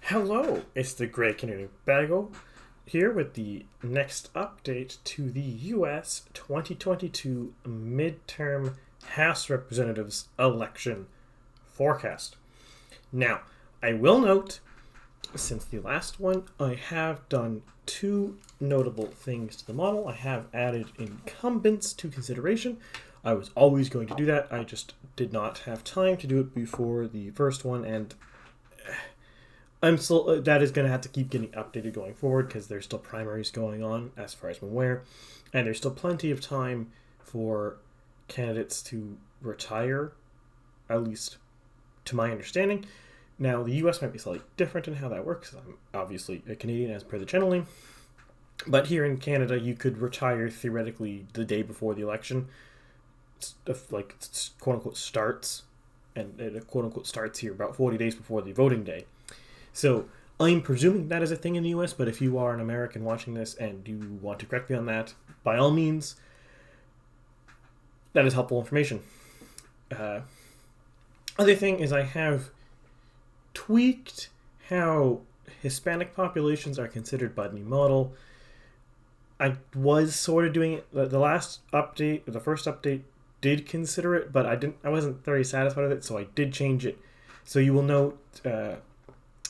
Hello, it's the Great Canadian Bagel here with the next update to the U.S. 2022 midterm House Representatives election forecast. Now, I will note, since the last one, I have done two notable things to the model. I have added incumbents to consideration. I was always going to do that. I just did not have time to do it before the first one, and I'm still that is going to have to keep getting updated going forward because there's still primaries going on, as far as I'm aware, and there's still plenty of time for candidates to retire, at least to my understanding. Now, the U.S. might be slightly different in how that works. I'm obviously a Canadian, as per the channeling, but here in Canada, you could retire theoretically the day before the election, like quote unquote starts, and it quote unquote starts here about 40 days before the voting day. So I'm presuming that is a thing in the US, but if you are an American watching this and you want to correct me on that, by all means, that is helpful information. Other thing is I have tweaked how Hispanic populations are considered by the new model. I was sort of doing it. The last update, the first update, did consider it, but I wasn't very satisfied with it, so I did change it. So you will note.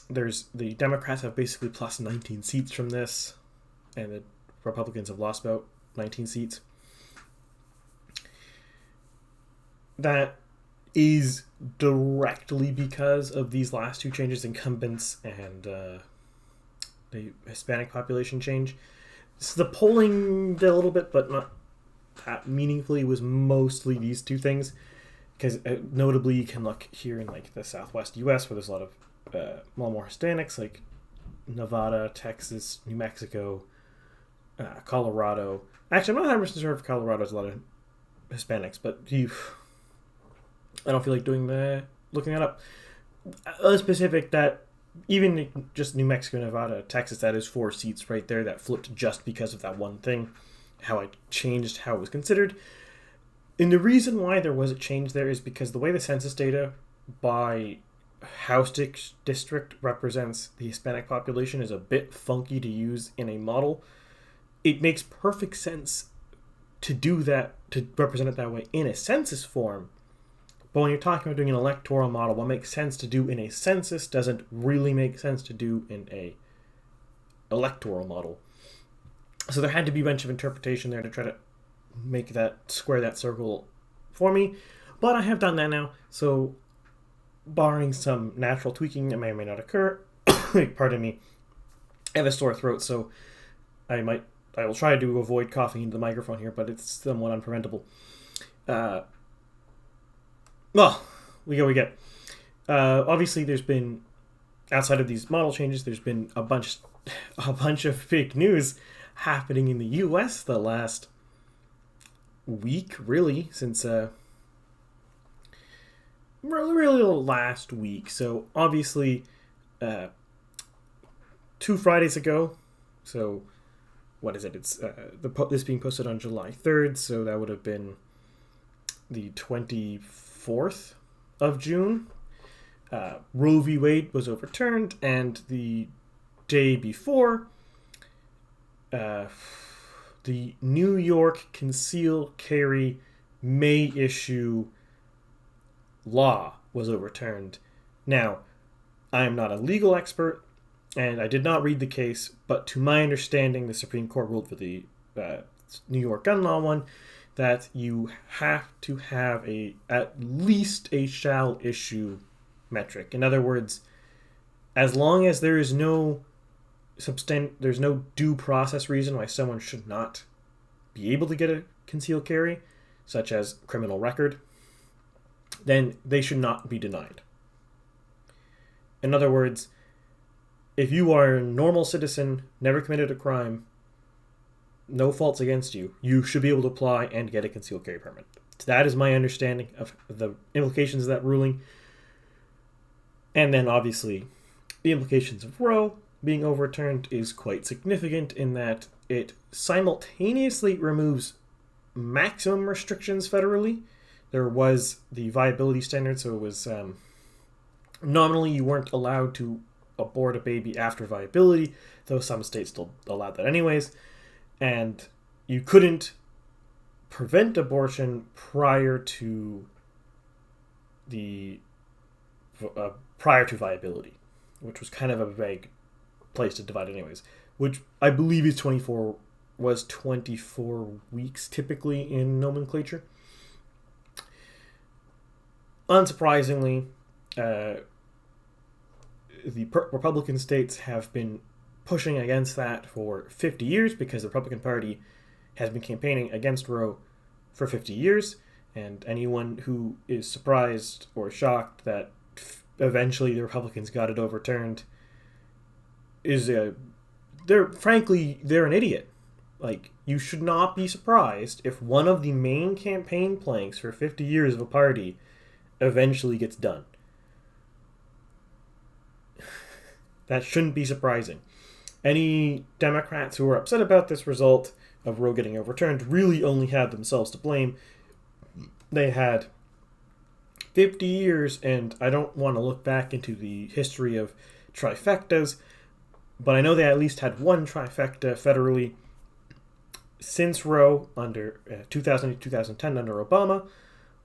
There's the Democrats have basically plus 19 seats from this, and the Republicans have lost about 19 seats. That is directly because of these last two changes, incumbents and the Hispanic population change. So the polling did a little bit, but not that meaningfully. It was mostly these two things, because notably you can look here in like the Southwest U.S. where there's a lot of more Hispanics, like Nevada, Texas, New Mexico, Colorado. Actually, I'm not 100% sure if Colorado has a lot of Hispanics, but I don't feel like looking that up. A specific that even just New Mexico, Nevada, Texas, that is 4 seats right there that flipped just because of that one thing, how I changed how it was considered. And the reason why there was a change there is because the way the census data by House district represents the Hispanic population is a bit funky to use in a model. It makes perfect sense to do that, to represent it that way in a census form. But when you're talking about doing an electoral model, what makes sense to do in a census doesn't really make sense to do in a electoral model. So there had to be a bunch of interpretation there to try to make that square that circle for me. But I have done that now, so barring some natural tweaking that may or may not occur, pardon me, I have a sore throat, so I will try to avoid coughing into the microphone here, but it's somewhat unpreventable. We get. Obviously, there's been, outside of these model changes, there's been a bunch of fake news happening in the U.S. the last week, really, since really last week. So obviously 2 Fridays ago, so what is it, it's this being posted on July 3rd, so that would have been the 24th of June. Roe v. Wade was overturned, and the day before, the New York conceal carry may issue law was overturned. Now, I am not a legal expert, and I did not read the case, but to my understanding, the Supreme Court ruled for the New York gun law one that you have to have at least a shall issue metric. In other words, as long as there is no there's no due process reason why someone should not be able to get a concealed carry, such as criminal record, then they should not be denied. In other words, if you are a normal citizen, never committed a crime, no faults against you, you should be able to apply and get a concealed carry permit. That is my understanding of the implications of that ruling. And then obviously, the implications of Roe being overturned is quite significant in that it simultaneously removes maximum restrictions federally. There was the viability standard, so it was nominally you weren't allowed to abort a baby after viability, though some states still allowed that anyways. And you couldn't prevent abortion prior to viability, which was kind of a vague place to divide anyways, which I believe is 24 weeks typically in nomenclature. Unsurprisingly, the Republican states have been pushing against that for 50 years because the Republican Party has been campaigning against Roe for 50 years, and anyone who is surprised or shocked that eventually the Republicans got it overturned is they're an idiot. Like, you should not be surprised if one of the main campaign planks for 50 years of a party eventually gets done. That shouldn't be surprising. Any Democrats who are upset about this result of Roe getting overturned really only had themselves to blame. They had 50 years, and I don't want to look back into the history of trifectas, but I know they at least had one trifecta federally since Roe under 2010 under Obama,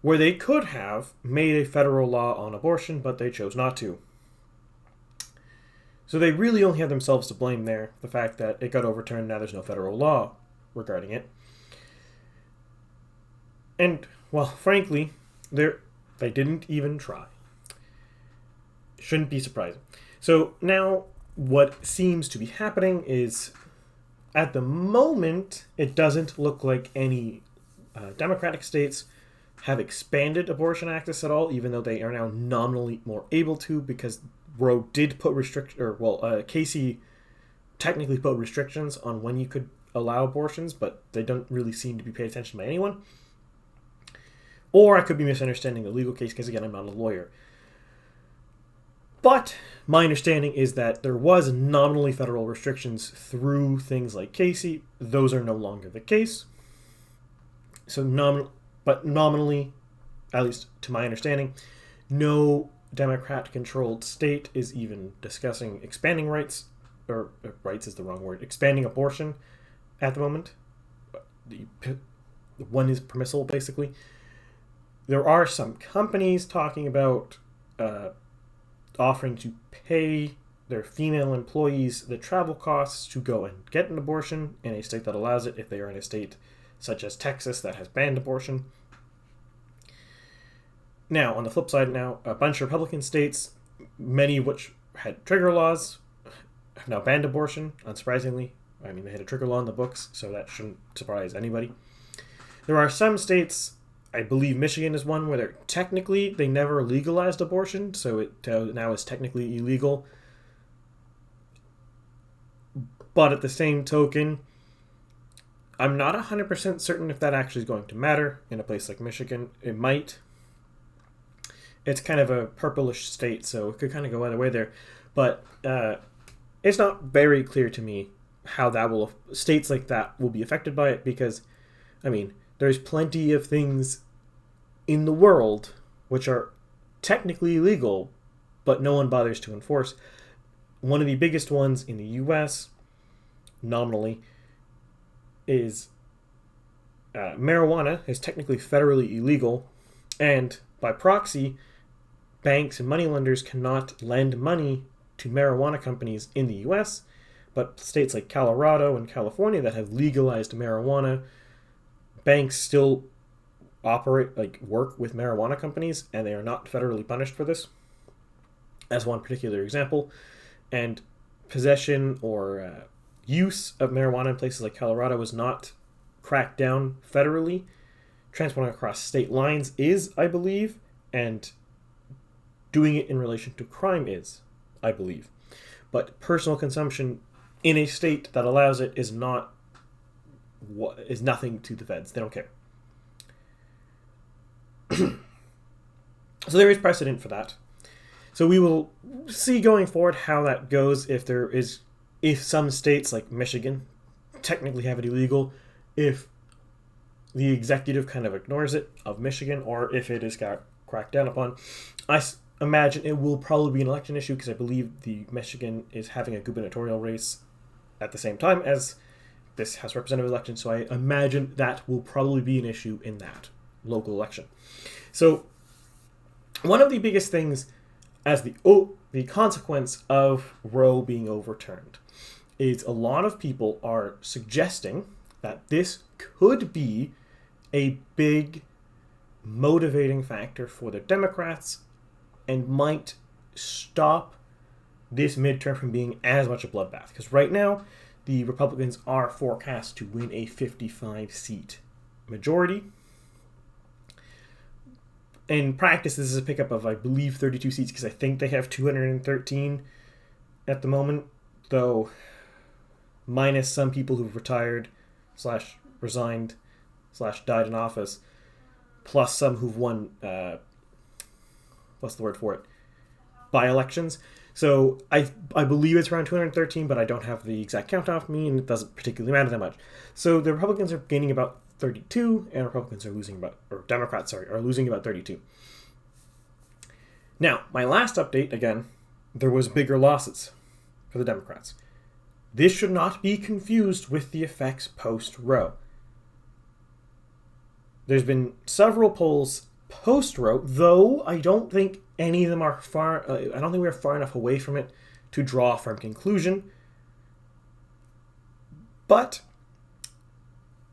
where they could have made a federal law on abortion, but they chose not to. So they really only have themselves to blame there. The fact that it got overturned, now there's no federal law regarding it. And, well, frankly, they didn't even try. Shouldn't be surprising. So now what seems to be happening is, at the moment, it doesn't look like any Democratic states have expanded abortion access at all, even though they are now nominally more able to, because Roe did put Casey technically put restrictions on when you could allow abortions, but they don't really seem to be paid attention by anyone. Or I could be misunderstanding the legal case, because again, I'm not a lawyer. But my understanding is that there was nominally federal restrictions through things like Casey. Those are no longer the case. So nominally, at least to my understanding, no Democrat-controlled state is even discussing expanding rights, or rights is the wrong word, expanding abortion at the moment. One is permissible, basically. There are some companies talking about offering to pay their female employees the travel costs to go and get an abortion in a state that allows it, if they are in a state such as Texas that has banned abortion. Now, on the flip side a bunch of Republican states, many of which had trigger laws, have now banned abortion, unsurprisingly. I mean, they had a trigger law in the books, so that shouldn't surprise anybody. There are some states, I believe Michigan is one, where they never legalized abortion, so it now is technically illegal. But at the same token, I'm not 100% certain if that actually is going to matter in a place like Michigan. It might. It's kind of a purplish state, so it could kind of go either way there. But it's not very clear to me how states like that will be affected by it, because, I mean, there's plenty of things in the world which are technically illegal, but no one bothers to enforce. One of the biggest ones in the U.S., nominally, is marijuana is technically federally illegal, and by proxy, banks and moneylenders cannot lend money to marijuana companies in the U.S., but states like Colorado and California that have legalized marijuana, banks still work with marijuana companies, and they are not federally punished for this, as one particular example. And possession or use of marijuana in places like Colorado was not cracked down federally. Transporting across state lines is, I believe, and doing it in relation to crime is, I believe. But personal consumption in a state that allows it is nothing to the feds. They don't care. So there is precedent for that. So we will see going forward how that goes, if some states like Michigan technically have it illegal, if the executive kind of ignores it of Michigan, or if it is cracked down upon. imagine it will probably be an election issue because I believe the Michigan is having a gubernatorial race at the same time as this House Representative election. So I imagine that will probably be an issue in that local election. So one of the biggest things as the consequence of Roe being overturned is a lot of people are suggesting that this could be a big motivating factor for the Democrats and might stop this midterm from being as much a bloodbath. Because right now, the Republicans are forecast to win a 55-seat majority. In practice, this is a pickup of, I believe, 32 seats, because I think they have 213 at the moment, though minus some people who've retired / resigned / died in office, plus some who've won, what's the word for it, by-elections. So I believe it's around 213, but I don't have the exact count off me, and it doesn't particularly matter that much. So the Republicans are gaining about 32, and Democrats are losing about 32. Now, my last update, again, there was bigger losses for the Democrats. This should not be confused with the effects post-Roe. There's been several polls post-Roe, though I don't think any of them are I don't think we're far enough away from it to draw a firm conclusion. But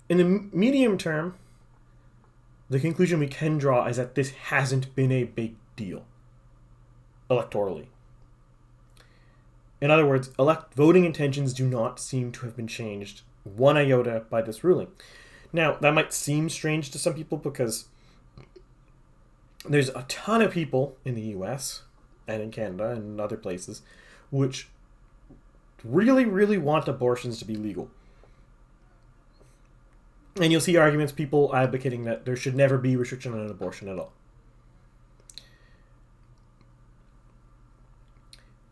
in the medium term, the conclusion we can draw is that this hasn't been a big deal electorally. In other words, voting intentions do not seem to have been changed one iota by this ruling. Now, that might seem strange to some people because there's a ton of people in the US and in Canada and other places which really, really want abortions to be legal. And you'll see arguments, people advocating that there should never be restriction on an abortion at all.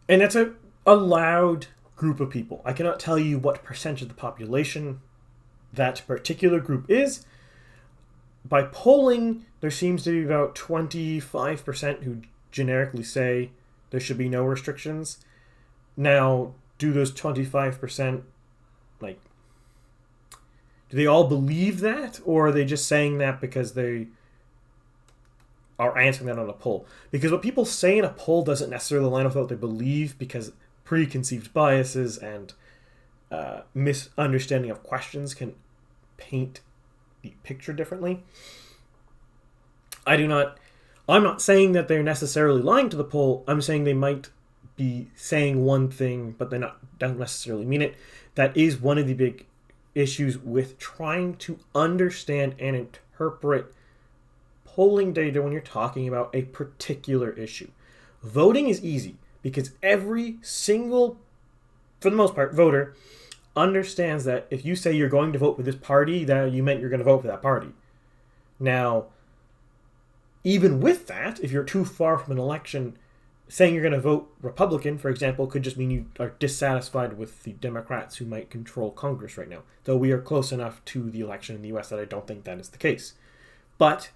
And that's a loud group of people. I cannot tell you what percentage of the population that particular group is. By polling, there seems to be about 25% who generically say there should be no restrictions. Now, do those 25%, do they all believe that? Or are they just saying that because they are answering that on a poll? Because what people say in a poll doesn't necessarily line up with what they believe, because preconceived biases and misunderstanding of questions can paint the picture differently. I'm not saying that they're necessarily lying to the poll. I'm saying they might be saying one thing, but they don't necessarily mean it. That is one of the big issues with trying to understand and interpret polling data when you're talking about a particular issue. Voting is easy because every single, for the most part, voter understands that if you say you're going to vote for this party, that you meant you're going to vote for that party. Now, even with that, if you're too far from an election, saying you're going to vote Republican, for example, could just mean you are dissatisfied with the Democrats who might control Congress right now. Though we are close enough to the election in the US that I don't think that is the case. But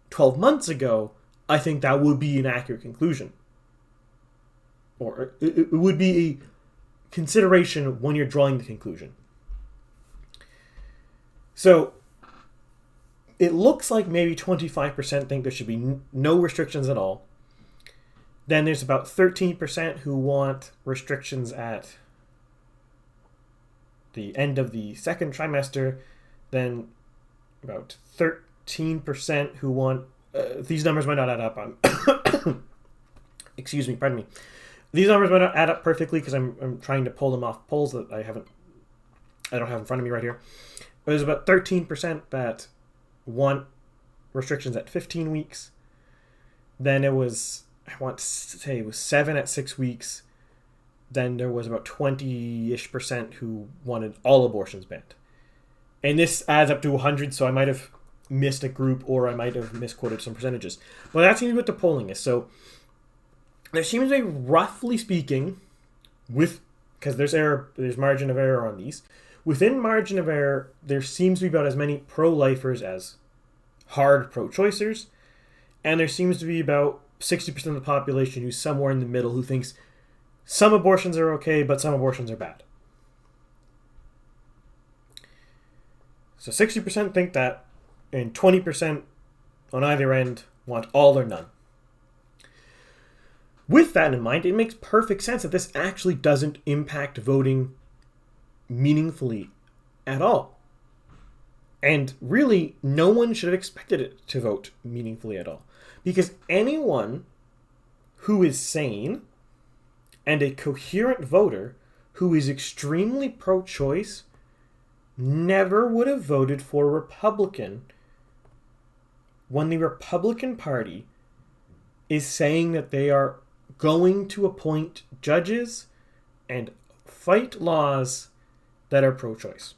12 months ago, I think that would be an accurate conclusion. Or it would be a consideration when you're drawing the conclusion. So it looks like maybe 25% think there should be no restrictions at all. Then there's about 13% who want restrictions at the end of the second trimester. Then about 13% who want... these numbers might not add up. Excuse me, pardon me. These numbers might not add up perfectly because I'm trying to pull them off polls that I don't have in front of me right here. But there's about 13% that want restrictions at 15 weeks. Then it was... I want to say it was 7 at 6 weeks. Then there was about 20-ish% who wanted all abortions banned. And this adds up to 100, so I might have missed a group or I might have misquoted some percentages. But that seems what the polling is. So there seems to be, roughly speaking, because there's margin of error on these. Within margin of error, there seems to be about as many pro-lifers as hard pro-choicers. And there seems to be about 60% of the population who's somewhere in the middle who thinks some abortions are okay, but some abortions are bad. So 60% think that, and 20% on either end want all or none. With that in mind, it makes perfect sense that this actually doesn't impact voting meaningfully at all. And really, no one should have expected it to vote meaningfully at all. Because anyone who is sane and a coherent voter who is extremely pro-choice never would have voted for a Republican when the Republican Party is saying that they are going to appoint judges and fight laws that are pro-choice.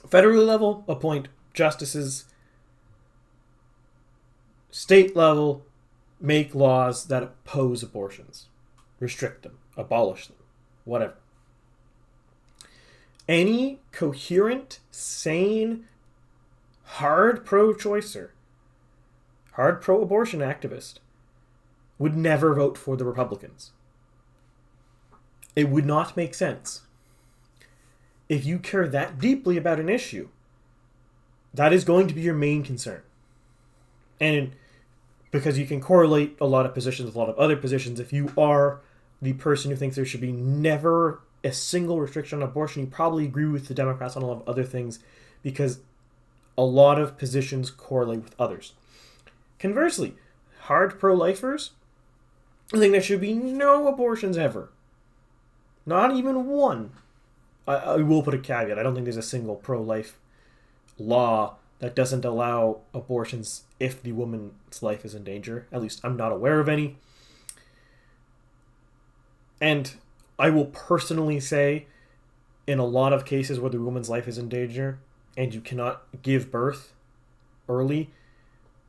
Federal level, appoint justices. State level, make laws that oppose abortions. Restrict them, abolish them, whatever. Any coherent, sane, hard pro-choicer, hard pro-abortion activist would never vote for the Republicans. It would not make sense. If you care that deeply about an issue, that is going to be your main concern. And because you can correlate a lot of positions with a lot of other positions, if you are the person who thinks there should be never a single restriction on abortion, you probably agree with the Democrats on a lot of other things because a lot of positions correlate with others. Conversely, hard pro-lifers, I think there should be no abortions ever. Not even one. I will put a caveat. I don't think there's a single pro-life law that doesn't allow abortions if the woman's life is in danger. At least I'm not aware of any. And I will personally say, in a lot of cases where the woman's life is in danger and you cannot give birth early,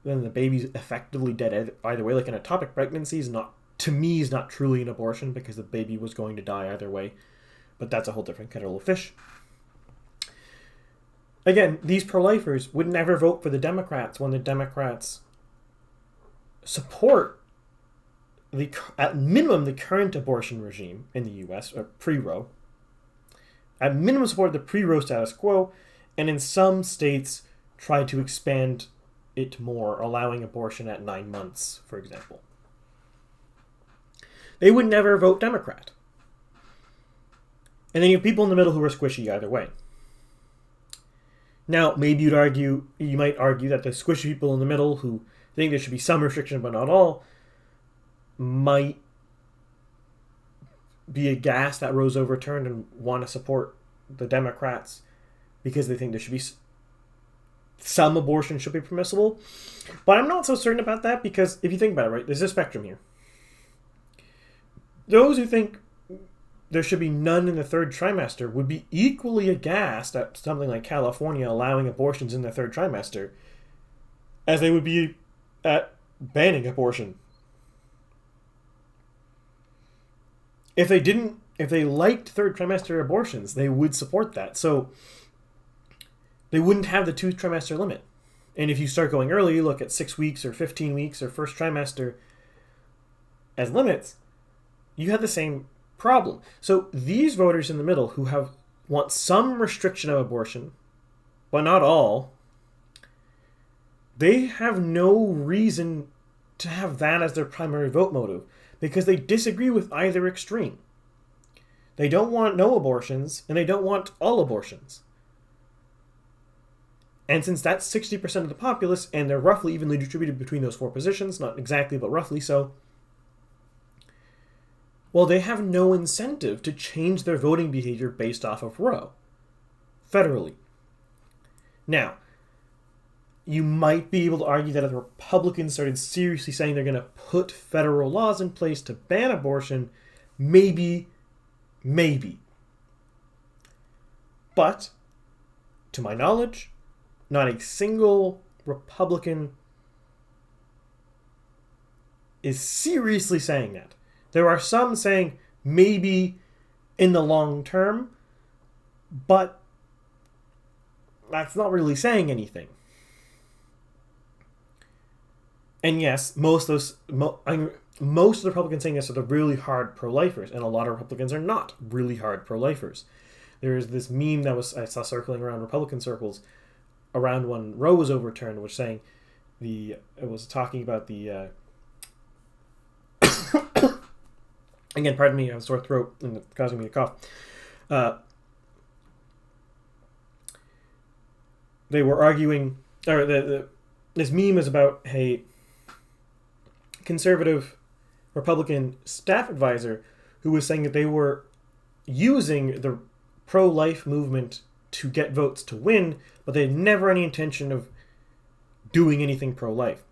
then the baby's effectively dead either way. Like an ectopic pregnancy is not, to me, is not truly an abortion because the baby was going to die either way. But that's a whole different kettle of fish. Again, these pro-lifers would never vote for the Democrats when the Democrats support at minimum the current abortion regime in the U.S., or pre-Roe. At minimum support the pre-Roe status quo, and in some states try to expand it more, allowing abortion at 9 months, for example. They would never vote Democrat. And then you have people in the middle who are squishy either way. Now, maybe you might argue that the squishy people in the middle who think there should be some restriction but not all might be aghast that Roe's overturned and want to support the Democrats because they think there should be some abortion should be permissible. But I'm not so certain about that because if you think about it, right, there's a spectrum here. Those who think there should be none in the third trimester would be equally aghast at something like California allowing abortions in the third trimester as they would be at banning abortion. If they liked third trimester abortions, they would support that. So they wouldn't have the 2 trimester limit. And if you start going early, you look at 6 weeks or 15 weeks or first trimester as limits, you have the same problem. So these voters in the middle who want some restriction of abortion, but not all, they have no reason to have that as their primary vote motive because they disagree with either extreme. They don't want no abortions and they don't want all abortions. And since that's 60% of the populace and they're roughly evenly distributed between those 4 positions, not exactly but roughly so, well, they have no incentive to change their voting behavior based off of Roe, federally. Now, you might be able to argue that if the Republicans started seriously saying they're going to put federal laws in place to ban abortion, maybe. But, to my knowledge, not a single Republican is seriously saying that. There are some saying maybe in the long term, but that's not really saying anything. And yes, most of most of the Republicans saying this are the really hard pro-lifers, and a lot of Republicans are not really hard pro-lifers. There's this meme that I saw circling around Republican circles around when Roe was overturned, which saying it was talking about the again, pardon me, I have a sore throat and it's causing me to cough. They were arguing, or this meme is about a conservative Republican staff advisor who was saying that they were using the pro-life movement to get votes to win, but they had never any intention of doing anything pro-life.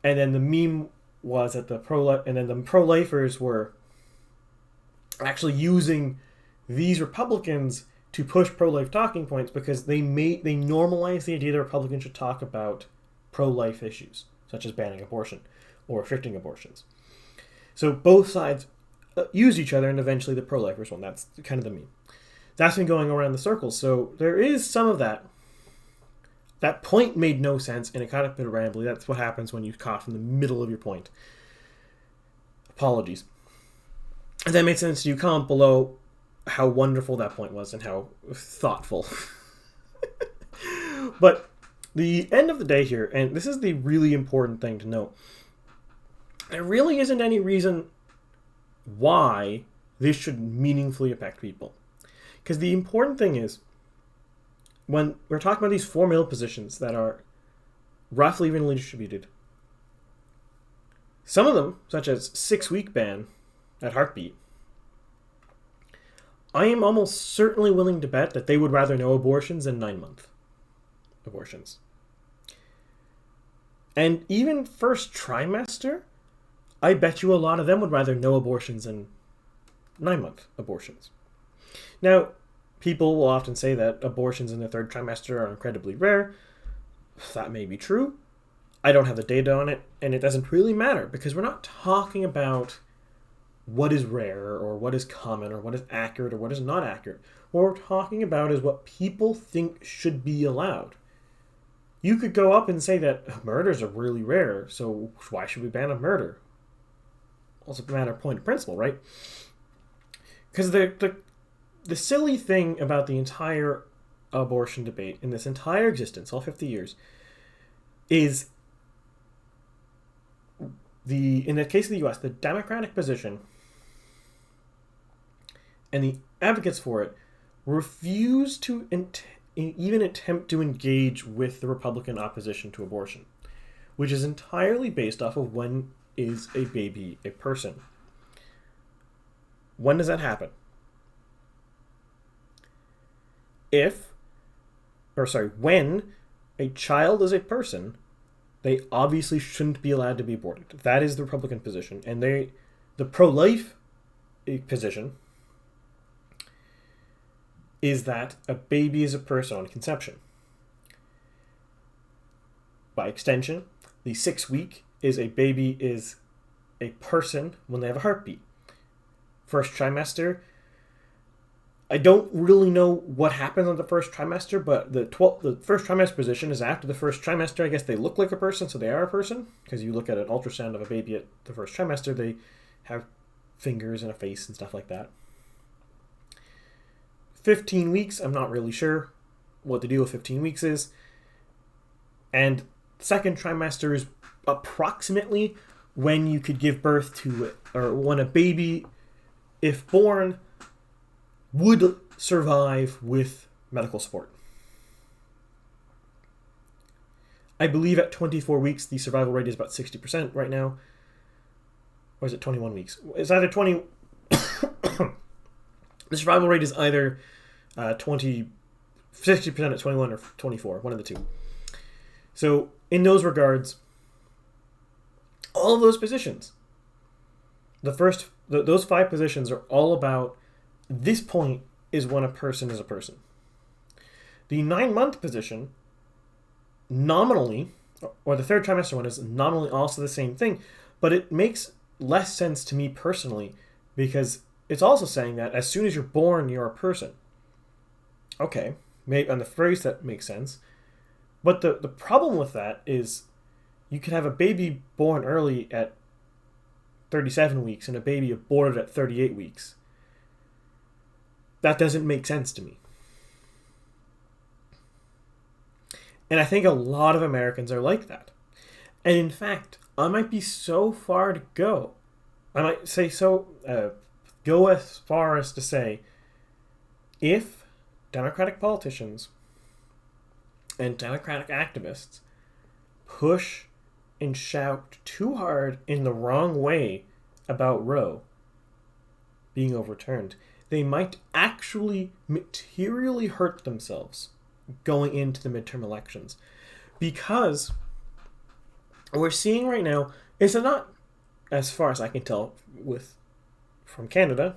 And then the meme was that the pro-lifers were actually using these Republicans to push pro-life talking points because they normalize the idea that Republicans should talk about pro-life issues, such as banning abortion or restricting abortions. So both sides use each other, and eventually the pro-lifers won. That's kind of the meme. That's been going around the circles. So there is some of that. That point made no sense, and it kind of bit rambly. That's what happens when you cough in the middle of your point. Apologies. If that made sense to you, comment below how wonderful that point was and how thoughtful. But the end of the day here, and this is the really important thing to note, there really isn't any reason why this should meaningfully affect people. Because the important thing is, when we're talking about these 4 male positions that are roughly evenly distributed, some of them, such as 6-week ban at heartbeat, I am almost certainly willing to bet that they would rather no abortions than 9-month abortions. And even first trimester, I bet you a lot of them would rather no abortions than 9-month abortions. Now, people will often say that abortions in the 3rd trimester are incredibly rare. That may be true. I don't have the data on it, and it doesn't really matter because we're not talking about what is rare or what is common or what is accurate or what is not accurate. What we're talking about is what people think should be allowed. You could go up and say that murders are really rare, so why should we ban a murder? Also a matter of point of principle, right? Because the silly thing about the entire abortion debate in this entire existence, all 50 years, is in the case of the U.S., the Democratic position and the advocates for it refuse to even attempt to engage with the Republican opposition to abortion, which is entirely based off of when is a baby a person. When does that happen? When a child is a person, they obviously shouldn't be allowed to be aborted. That is the Republican position. And the pro-life position is that a baby is a person on conception. By extension, the 6-week is a baby is a person when they have a heartbeat. First trimester, I don't really know what happens on the first trimester, but the first trimester position is after the first trimester. I guess they look like a person, so they are a person. Because you look at an ultrasound of a baby at the first trimester, they have fingers and a face and stuff like that. 15 weeks, I'm not really sure what the deal with 15 weeks is. And second trimester is approximately when you could give birth to it, or when a baby, if born, would survive with medical support. I believe at 24 weeks, the survival rate is about 60% right now. Or is it 21 weeks? It's either 20... The survival rate is either 60% at 21 or 24, one of the two. So, in those regards, all of those positions, those 5 positions are all about this point is when a person is a person. The 9-month position, nominally, or the 3rd trimester one, is nominally also the same thing, but it makes less sense to me personally because it's also saying that as soon as you're born, you're a person. Okay, maybe on the phrase that makes sense, but the problem with that is You could have a baby born early at 37 weeks and a baby aborted at 38 weeks. That doesn't make sense to me. And I think a lot of Americans are like that. And in fact, I might be so far to go. I might say go as far as to say, if Democratic politicians and Democratic activists push and shout too hard in the wrong way about Roe being overturned, they might actually materially hurt themselves going into the midterm elections. Because we're seeing right now, it's not, as far as I can tell from Canada,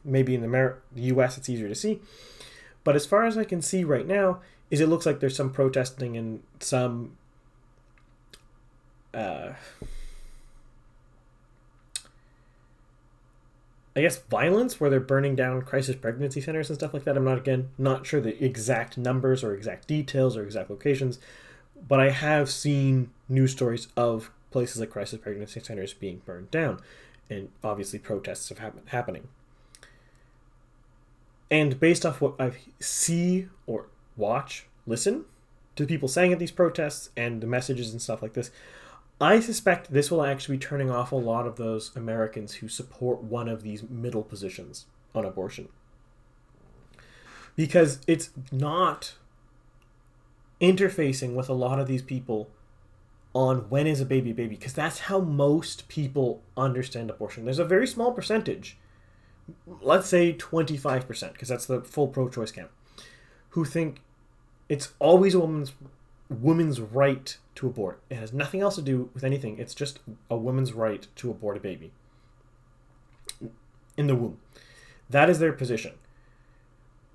maybe in the US it's easier to see, but as far as I can see right now, is it looks like there's some protesting and some I guess violence where they're burning down crisis pregnancy centers and stuff like that. I'm not sure the exact numbers or exact details or exact locations, but I have seen news stories of places like crisis pregnancy centers being burned down, and obviously protests have happening. And based off what I see or watch, listen to people saying at these protests and the messages and stuff like this, I suspect this will actually be turning off a lot of those Americans who support one of these middle positions on abortion. Because it's not interfacing with a lot of these people on when is a baby, because that's how most people understand abortion. There's a very small percentage, let's say 25%, because that's the full pro-choice camp, who think it's always a woman's right to abort. It has nothing else to do with anything. It's just a woman's right to abort a baby in the womb. That is their position.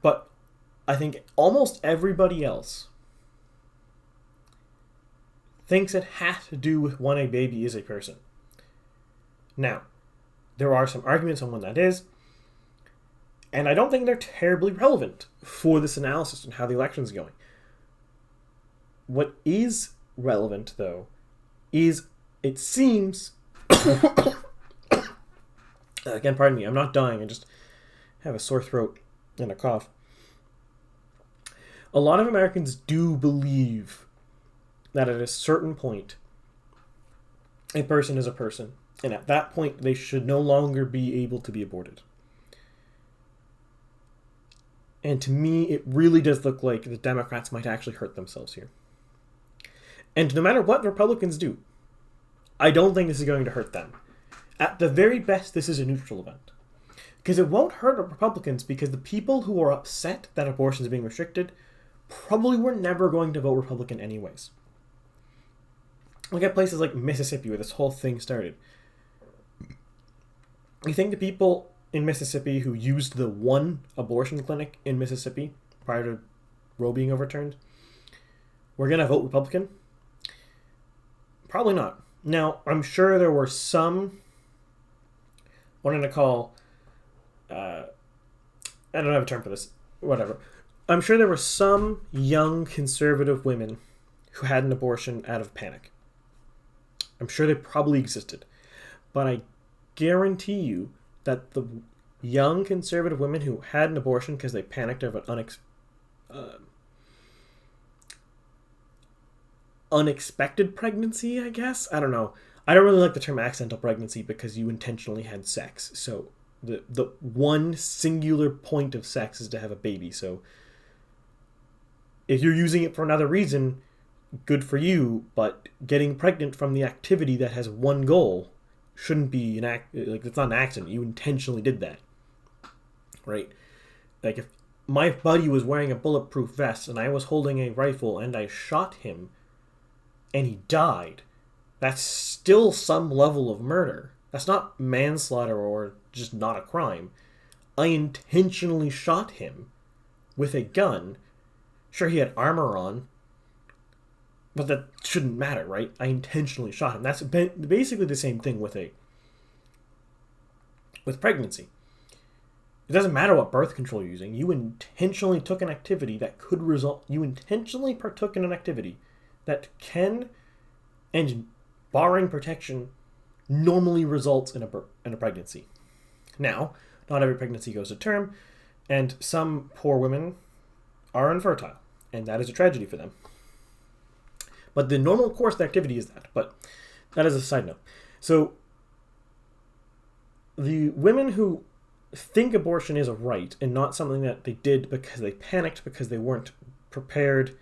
But I think almost everybody else thinks it has to do with when a baby is a person. Now, there are some arguments on when that is, and I don't think they're terribly relevant for this analysis and how the election's going. What is relevant, though, is it seems... Again, pardon me, I'm not dying, I just have a sore throat and a cough. A lot of Americans do believe that at a certain point, a person is a person, and at that point, they should no longer be able to be aborted. And to me, it really does look like the Democrats might actually hurt themselves here. And no matter what Republicans do, I don't think this is going to hurt them. At the very best, this is a neutral event. Because it won't hurt Republicans, because the people who are upset that abortion is being restricted probably were never going to vote Republican anyways. Look at places like Mississippi, where this whole thing started. You think the people in Mississippi who used the one abortion clinic in Mississippi prior to Roe being overturned were going to vote Republican? Probably not. Now, I'm sure there were some, what I'm going to call, I don't have a term for this, whatever. I'm sure there were some young conservative women who had an abortion out of panic. I'm sure they probably existed. But I guarantee you that the young conservative women who had an abortion because they panicked over an unexpected pregnancy, I guess? I don't know. I don't really like the term accidental pregnancy because you intentionally had sex. So the one singular point of sex is to have a baby. So if you're using it for another reason, good for you, but getting pregnant from the activity that has one goal shouldn't be it's not an accident. You intentionally did that. Right? Like if my buddy was wearing a bulletproof vest and I was holding a rifle and I shot him and he died, that's still some level of murder. That's not manslaughter or just not a crime. I intentionally shot him with a gun. Sure, he had armor on, but that shouldn't matter, right? I intentionally shot him. That's basically the same thing with pregnancy. It doesn't matter what birth control you're using. You intentionally took an activity that could result... You intentionally partook in an activity that can and barring protection, normally results in a pregnancy. Now, not every pregnancy goes to term, and some poor women are infertile, and that is a tragedy for them. But the normal course of activity is that. But that is a side note. So, the women who think abortion is a right and not something that they did because they panicked, because they weren't prepared,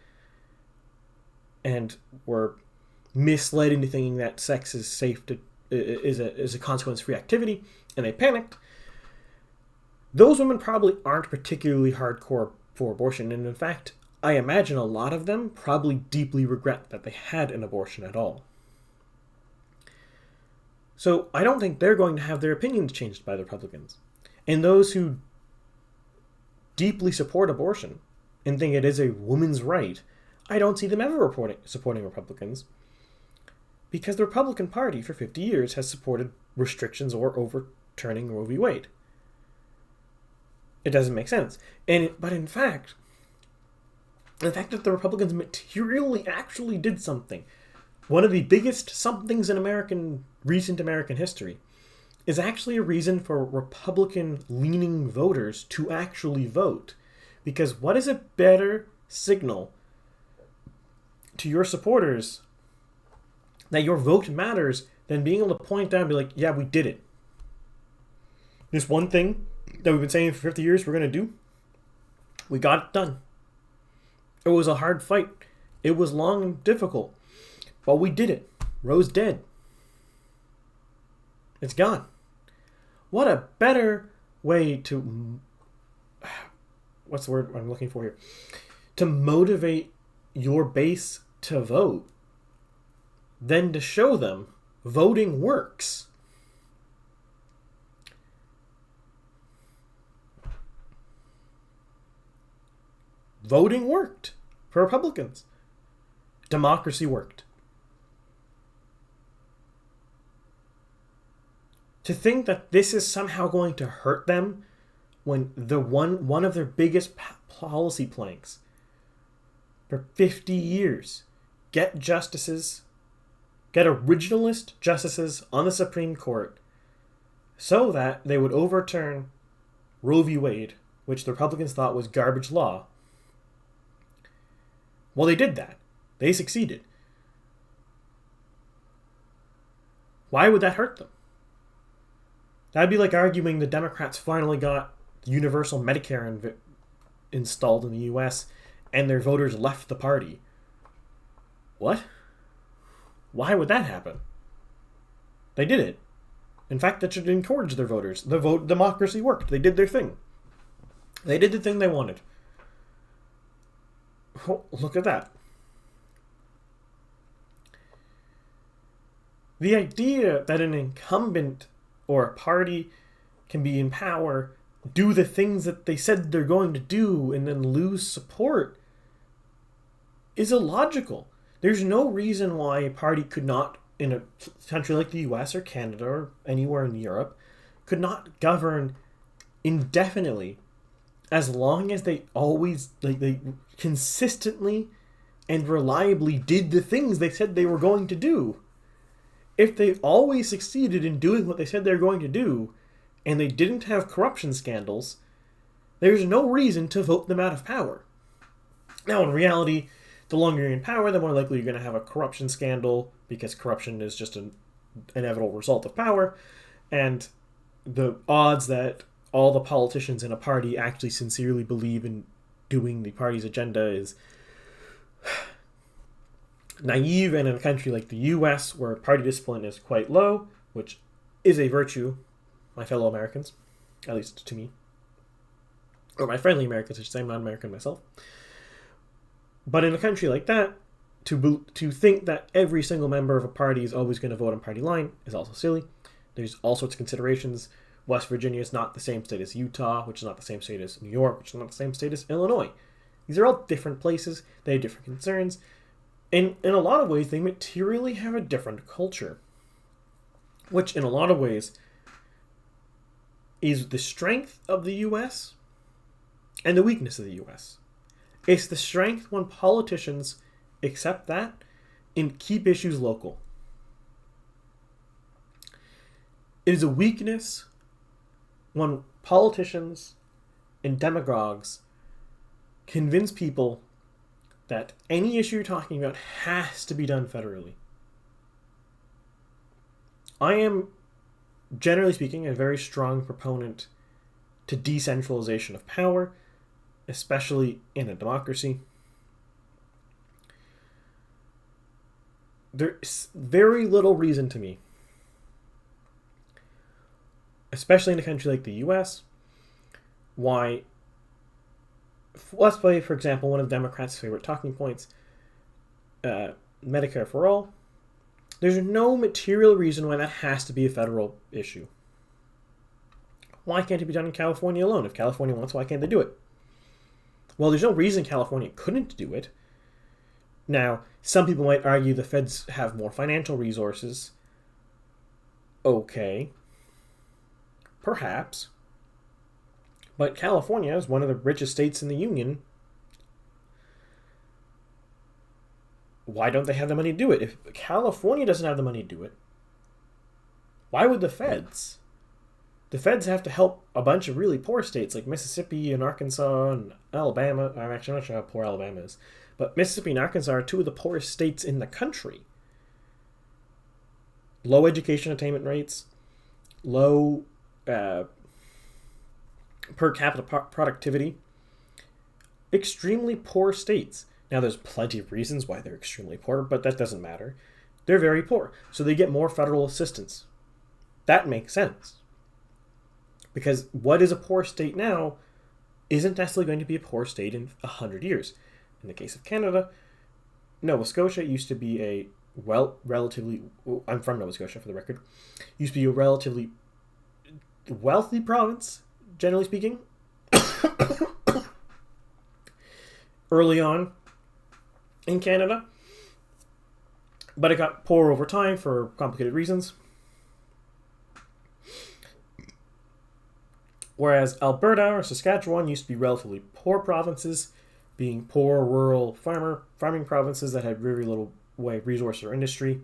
and were misled into thinking that sex is safe to is a consequence-free activity, and they panicked, those women probably aren't particularly hardcore for abortion, and in fact, I imagine a lot of them probably deeply regret that they had an abortion at all. So I don't think they're going to have their opinions changed by the Republicans. And those who deeply support abortion and think it is a woman's right, I don't see them ever supporting Republicans, because the Republican Party for 50 years has supported restrictions or overturning Roe v. Wade. It doesn't make sense. But in fact, the fact that the Republicans materially actually did something, one of the biggest somethings in recent American history, is actually a reason for Republican-leaning voters to actually vote. Because what is a better signal to your supporters that your vote matters than being able to point down and be like, yeah, we did it. This one thing that we've been saying for 50 years we're going to do, we got it done. It was a hard fight. It was long and difficult. But we did it. Roe's dead. It's gone. What a better way to... What's the word I'm looking for here? To motivate your base to vote than to show them voting works. Voting worked for Republicans. Democracy worked. To think that this is somehow going to hurt them when one of their biggest policy planks for 50 years, get originalist justices on the Supreme Court so that they would overturn Roe v. Wade, which the Republicans thought was garbage law. Well, they did that. They succeeded. Why would that hurt them? That'd be like arguing the Democrats finally got universal Medicare installed in the U.S. and their voters left the party. What? Why would that happen? They did it. In fact, that should encourage their voters. The vote democracy worked. They did their thing. They did the thing they wanted. Oh, look at that. The idea that an incumbent or a party can be in power, do the things that they said they're going to do, and then lose support is illogical. There's no reason why a party could not, in a country like the US or Canada or anywhere in Europe, could not govern indefinitely as long as they they consistently and reliably did the things they said they were going to do. If they always succeeded in doing what they said they were going to do, and they didn't have corruption scandals, there's no reason to vote them out of power. Now, in reality, the longer you're in power, the more likely you're going to have a corruption scandal, because corruption is just an inevitable result of power, and the odds that all the politicians in a party actually sincerely believe in doing the party's agenda is naive. And in a country like the US, where party discipline is quite low, which is a virtue, my fellow Americans, at least to me, or my friendly Americans, I should say, I'm not American myself. But in a country like that, to think that every single member of a party is always going to vote on party line is also silly. There's all sorts of considerations. West Virginia is not the same state as Utah, which is not the same state as New York, which is not the same state as Illinois. These are all different places. They have different concerns. And in a lot of ways, they materially have a different culture, which in a lot of ways is the strength of the U.S. and the weakness of the U.S. It's the strength when politicians accept that and keep issues local. It is a weakness when politicians and demagogues convince people that any issue you're talking about has to be done federally. I am, generally speaking, a very strong proponent to decentralization of power, especially in a democracy. There's very little reason to me, especially in a country like the US, why, let's play, for example, one of the Democrats' favorite talking points, Medicare for all. There's no material reason why that has to be a federal issue. Why can't it be done in California alone? If California wants, why can't they do it? Well, there's no reason California couldn't do it. Now, some people might argue the feds have more financial resources. Okay. Perhaps. But California is one of the richest states in the Union. Why don't they have the money to do it? If California doesn't have the money to do it, why would the feds? The feds have to help a bunch of really poor states like Mississippi and Arkansas and Alabama. I'm actually not sure how poor Alabama is. But Mississippi and Arkansas are two of the poorest states in the country. Low education attainment rates, low per capita productivity. Extremely poor states. Now, there's plenty of reasons why they're extremely poor, but that doesn't matter. They're very poor, so they get more federal assistance. That makes sense. Because what is a poor state now isn't necessarily going to be a poor state in 100 years. In the case of Canada, Nova Scotia used to be a, relatively... I'm from Nova Scotia, for the record. Used to be a relatively wealthy province, generally speaking. Early on in Canada. But it got poor over time for complicated reasons. Whereas Alberta or Saskatchewan used to be relatively poor provinces, being poor rural farming provinces that had very little way resource or industry.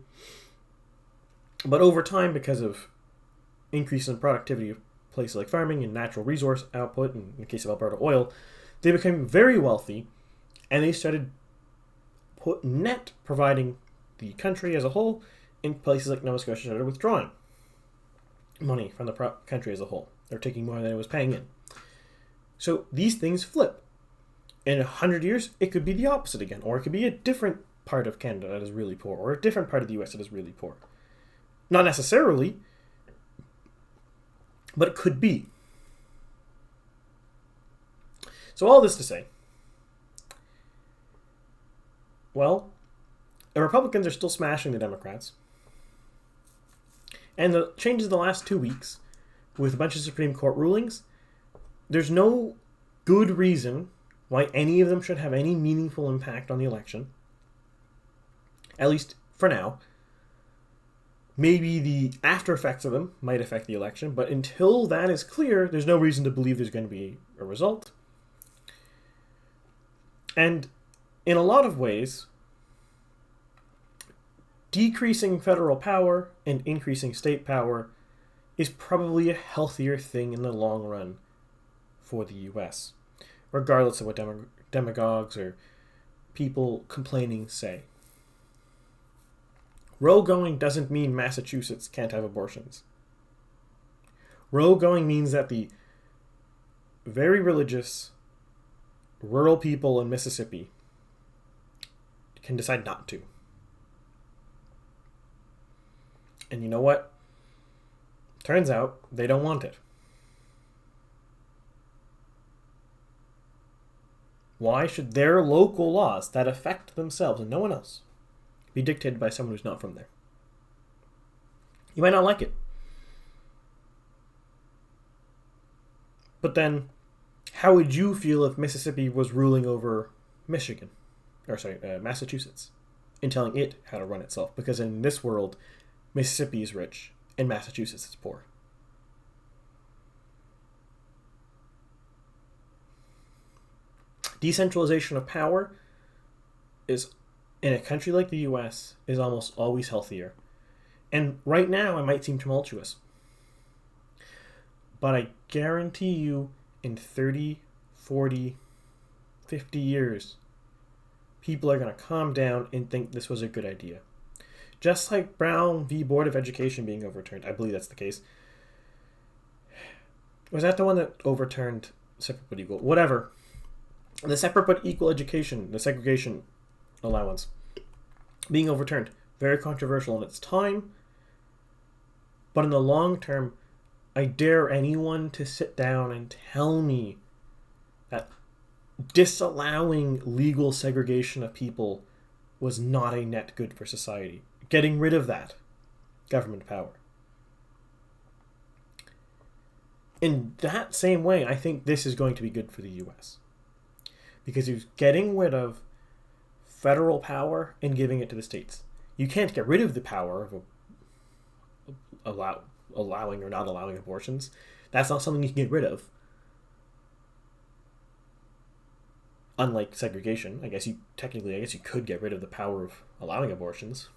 But over time, because of increase in productivity of places like farming and natural resource output, in the case of Alberta oil, they became very wealthy, and they started net providing the country as a whole, in places like Nova Scotia started withdrawing money from the country as a whole. They're taking more than it was paying in. So these things flip. In 100 years, it could be the opposite again, or it could be a different part of Canada that is really poor, or a different part of the US that is really poor. Not necessarily, but it could be. So all this to say, well, the Republicans are still smashing the Democrats. And the changes in the last 2 weeks, with a bunch of Supreme Court rulings, there's no good reason why any of them should have any meaningful impact on the election. At least for now. Maybe the after effects of them might affect the election, but until that is clear, there's no reason to believe there's going to be a result. And in a lot of ways, decreasing federal power and increasing state power is probably a healthier thing in the long run for the US, regardless of what demagogues or people complaining say. Roe going doesn't mean Massachusetts can't have abortions. Roe going means that the very religious rural people in Mississippi can decide not to. And you know what? Turns out they don't want it. Why should their local laws that affect themselves and no one else be dictated by someone who's not from there? You might not like it. But then, how would you feel if Mississippi was ruling over Massachusetts, and telling it how to run itself? Because in this world, Mississippi is rich and Massachusetts is poor. Decentralization of power is, in a country like the US, is almost always healthier. And right now, it might seem tumultuous. But I guarantee you, in 30, 40, 50 years, people are going to calm down and think this was a good idea. Just like Brown v. Board of Education being overturned. I believe that's the case. Was that the one that overturned separate but equal? Whatever. The separate but equal education, the segregation allowance, being overturned. Very controversial in its time. But in the long term, I dare anyone to sit down and tell me that disallowing legal segregation of people was not a net good for society. Getting rid of that government power. In that same way, I think this is going to be good for the U.S. Because you're getting rid of federal power and giving it to the states. You can't get rid of the power of allowing or not allowing abortions. That's not something you can get rid of. Unlike segregation, I guess you could get rid of the power of allowing abortions.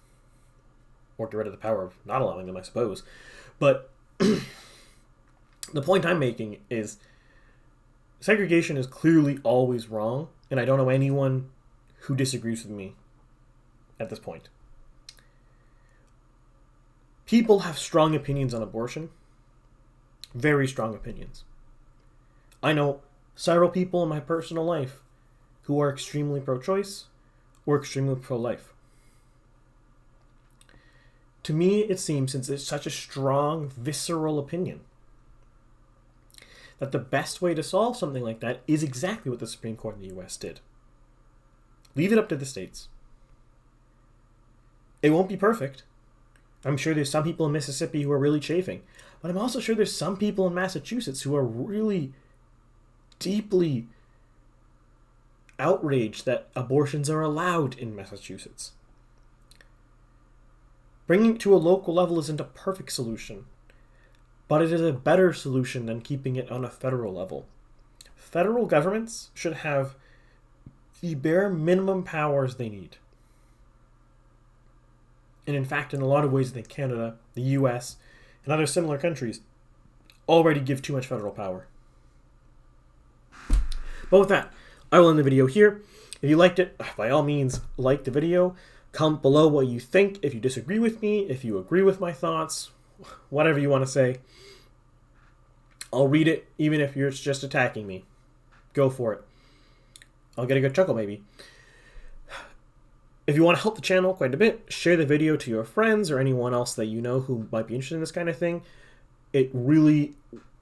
Or get rid of the power of not allowing them, I suppose. But the point I'm making is segregation is clearly always wrong, and I don't know anyone who disagrees with me at this point. People have strong opinions on abortion. Very strong opinions. I know several people in my personal life who are extremely pro-choice or extremely pro-life. To me, it seems, since it's such a strong, visceral opinion, that the best way to solve something like that is exactly what the Supreme Court in the U.S. did. Leave it up to the states. It won't be perfect. I'm sure there's some people in Mississippi who are really chafing, but I'm also sure there's some people in Massachusetts who are really deeply outraged that abortions are allowed in Massachusetts. Bringing it to a local level isn't a perfect solution, but it is a better solution than keeping it on a federal level. Federal governments should have the bare minimum powers they need. And in fact, in a lot of ways, I think Canada, the US, and other similar countries already give too much federal power. But with that, I will end the video here. If you liked it, by all means, like the video. Comment below what you think, if you disagree with me, if you agree with my thoughts, whatever you want to say. I'll read it, even if you're just attacking me. Go for it. I'll get a good chuckle, maybe. If you want to help the channel quite a bit, share the video to your friends or anyone else that you know who might be interested in this kind of thing. It really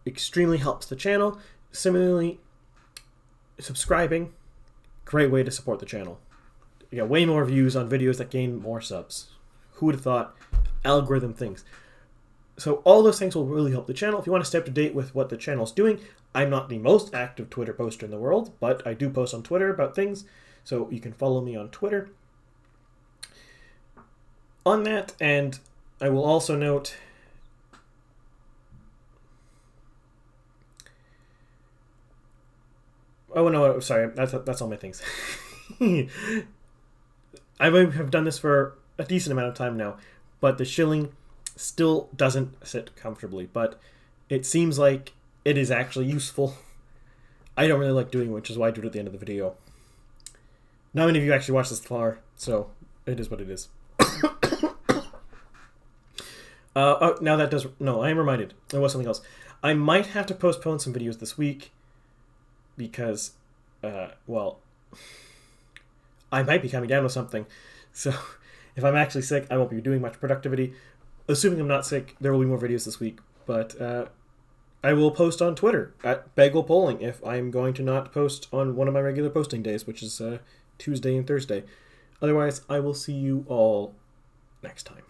extremely helps the channel. Similarly, subscribing, great way to support the channel. You got way more views on videos that gain more subs. Who would have thought? Algorithm things. So all those things will really help the channel. If you want to stay up to date with what the channel's doing, I'm not the most active Twitter poster in the world, but I do post on Twitter about things, so you can follow me on Twitter on that. And I will also note oh no, sorry, that's all my things. I have done this for a decent amount of time now, but the shilling still doesn't sit comfortably, but it seems like it is actually useful. I don't really like doing it, which is why I do it at the end of the video. Not many of you actually watch this far, so it is what it is. Now that does... No, I am reminded. There was something else. I might have to postpone some videos this week because, well, I might be coming down with something. So if I'm actually sick, I won't be doing much productivity. Assuming I'm not sick, there will be more videos this week. But I will post on Twitter at Bagel Polling if I'm going to not post on one of my regular posting days, which is Tuesday and Thursday. Otherwise, I will see you all next time.